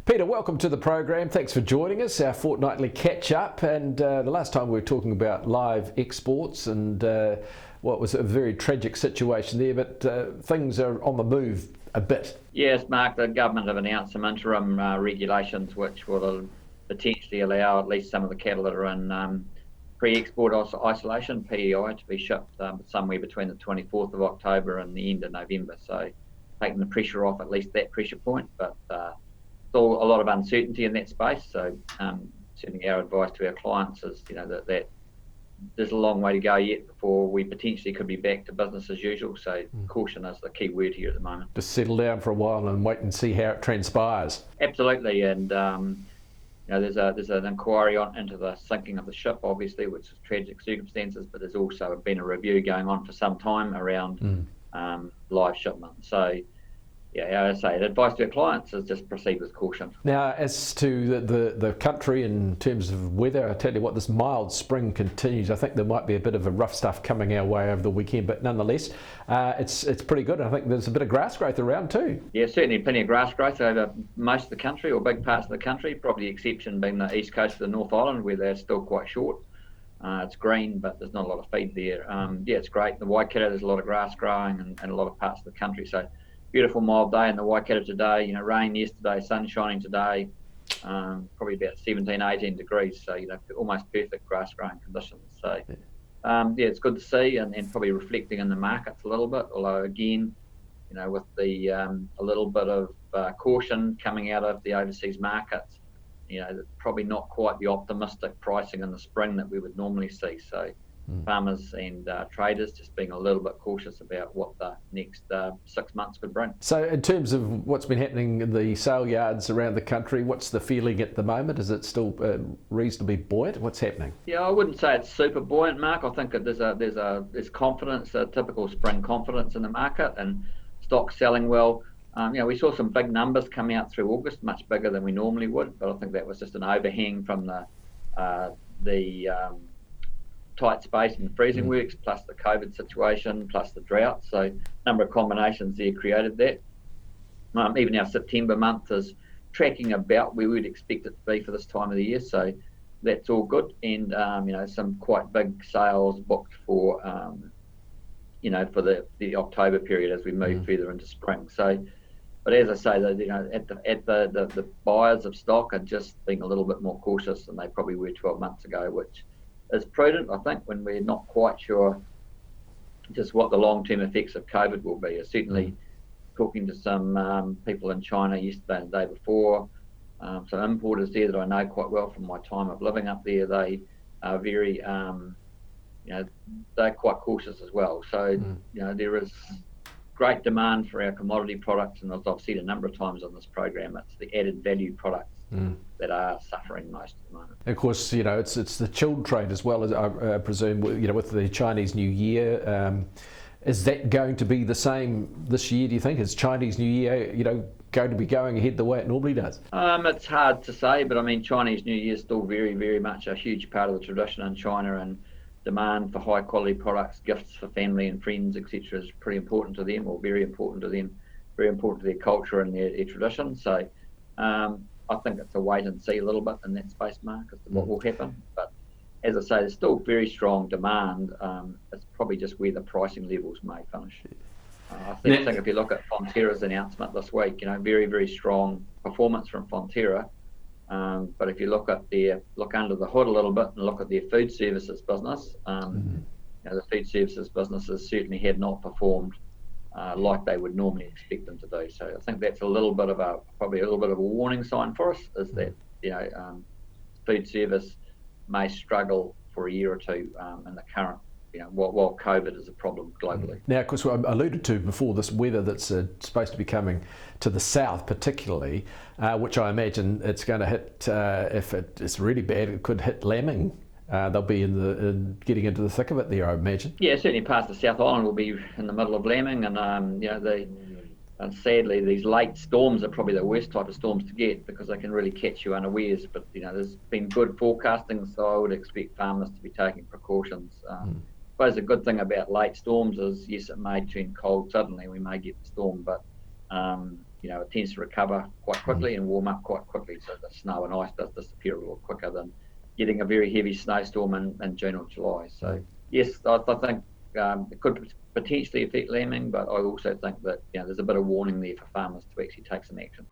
Peter, welcome to the program. Thanks for joining us, our fortnightly catch-up. And the last time we were talking about live exports and what was a very tragic situation there, but things are on the move a bit. Yes, Mark, the government have announced some interim regulations which will potentially allow at least some of the cattle that are in pre-export isolation, PEI, to be shipped somewhere between the 24th of October and the end of November. So taking the pressure off at least that pressure point, but still a lot of uncertainty in that space. So certainly our advice to our clients is, that there's a long way to go yet before we potentially could be back to business as usual. So caution is the key word here at the moment. Just settle down for a while and wait and see how it transpires. Absolutely, and there's an inquiry into the sinking of the ship, obviously, which is tragic circumstances, but there's also been a review going on for some time around live shipment. So as I say, the advice to our clients is just proceed with caution. Now, as to the country in terms of weather, I tell you what, this mild spring continues. I think there might be a bit of a rough stuff coming our way over the weekend, but nonetheless, it's pretty good. I think there's a bit of grass growth around too. Yeah, certainly plenty of grass growth over most of the country, or big parts of the country, probably the exception being the east coast of the North Island, where they're still quite short. It's green, but there's not a lot of feed there. It's great. The Waikato, there's a lot of grass growing and a lot of parts of the country. So beautiful mild day in the Waikato today, rain yesterday, sun shining today, probably about 17, 18 degrees, so almost perfect grass growing conditions. So it's good to see, and probably reflecting in the markets a little bit, although again, with the a little bit of caution coming out of the overseas markets, probably not quite the optimistic pricing in the spring that we would normally see. So farmers and traders just being a little bit cautious about what the next 6 months could bring. So in terms of what's been happening in the sale yards around the country, what's the feeling at the moment? Is it still reasonably buoyant? What's happening? Yeah, I wouldn't say it's super buoyant, Mark. I think that there's confidence, a typical spring confidence in the market, and stocks selling well. We saw some big numbers come out through August, much bigger than we normally would, but I think that was just an overhang from the tight space in the freezing works, plus the COVID situation, plus the drought. So a number of combinations there created that. Even our September month is tracking about where we'd expect it to be for this time of the year. So that's all good. And, some quite big sales booked for, for the October period as we move further into spring. So, but as I say, the buyers of stock are just being a little bit more cautious than they probably were 12 months ago, which is prudent, I think, when we're not quite sure just what the long-term effects of COVID will be. Certainly talking to some people in China yesterday and the day before, some importers there that I know quite well from my time of living up there, they are very, they're quite cautious as well. So, there is great demand for our commodity products, and as I've said a number of times on this program, it's the added value products that are suffering most at the moment. Of course, it's the chilled trade as well, as I presume, with the Chinese New Year. Is that going to be the same this year, do you think? Is Chinese New Year, going to be going ahead the way it normally does? It's hard to say, but I mean, Chinese New Year is still very, very much a huge part of the tradition in China, and demand for high quality products, gifts for family and friends, etc., is pretty important to them, or very important to them, very important to their culture and their tradition. So I think it's a wait and see a little bit in that space, Mark, as to what will happen. But as I say, there's still very strong demand. It's probably just where the pricing levels may finish. I think if you look at Fonterra's announcement this week, very, very strong performance from Fonterra. But if you look under the hood a little bit and look at their food services business, the food services businesses certainly had not performed like they would normally expect them to do. So I think that's probably a little bit of a warning sign for us, is that food service may struggle for a year or two in the current, while COVID is a problem globally. Now, of course, I alluded to before this weather that's supposed to be coming to the south particularly, which I imagine it's going to hit, if it's really bad, it could hit lambing. They'll be getting into the thick of it there, I imagine. Yeah, certainly parts of the South Island will be in the middle of lambing, and sadly these late storms are probably the worst type of storms to get, because they can really catch you unawares. But there's been good forecasting, so I would expect farmers to be taking precautions. I suppose the good thing about late storms is, yes, it may turn cold suddenly, we may get the storm, but it tends to recover quite quickly and warm up quite quickly, so the snow and ice does disappear a little quicker than getting a very heavy snowstorm in June or July. So yes, I think it could potentially affect lambing, but I also think that there's a bit of warning there for farmers to actually take some action.